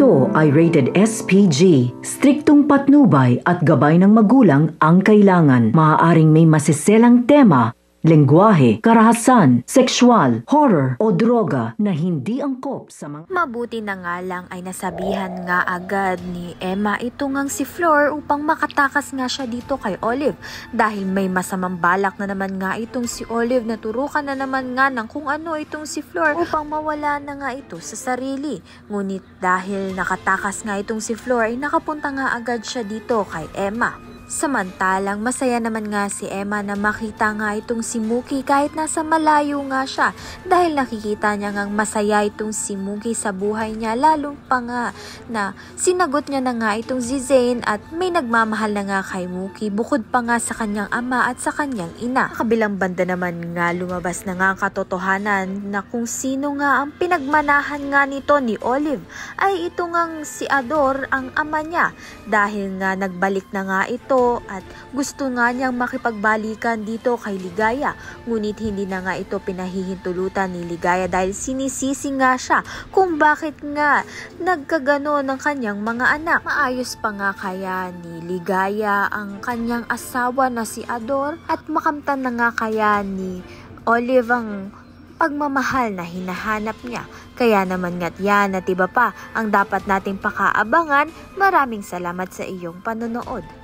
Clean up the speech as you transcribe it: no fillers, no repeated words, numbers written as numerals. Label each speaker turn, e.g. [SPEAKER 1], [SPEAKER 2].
[SPEAKER 1] Ito ay rated SPG. Striktong patnubay at gabay ng magulang ang kailangan. Maaaring may masiselang tema, lengguwahe, karahasan, sexual, horror o droga na hindi angkop sa mga...
[SPEAKER 2] Mabuti na nga lang ay nasabihan nga agad ni Emma ito ngang si Flor upang makatakas nga siya dito kay Olive. Dahil may masamang balak na naman nga itong si Olive na turukan na naman nga ng kung ano itong si Flor upang mawala na nga ito sa sarili. Ngunit dahil nakatakas nga itong si Flor ay nakapunta nga agad siya dito kay Emma. Samantalang masaya naman nga si Emma na makita nga itong si Mookie kahit nasa malayo nga siya dahil nakikita niya ngang masaya itong si Mookie sa buhay niya, lalo pa nga na sinagot niya na nga itong si Zane at may nagmamahal na nga kay Mookie bukod pa nga sa kanyang ama at sa kanyang ina. Kabilang banda naman nga lumabas na nga ang katotohanan na kung sino nga ang pinagmanahan nga nito ni Olive ay ito ngang si Ador ang ama niya dahil nga nagbalik na nga ito at gusto nga niyang makipagbalikan dito kay Ligaya. Ngunit hindi na nga ito pinahihintulutan ni Ligaya dahil sinisisi nga siya kung bakit nga nagkagano ng kanyang mga anak. Maayos pa nga kaya ni Ligaya ang kanyang asawa na si Ador at makamtan na nga kaya ni Olive ang pagmamahal na hinahanap niya. Kaya naman nga't yan at iba pa ang dapat nating pakaabangan. Maraming salamat sa iyong panonood.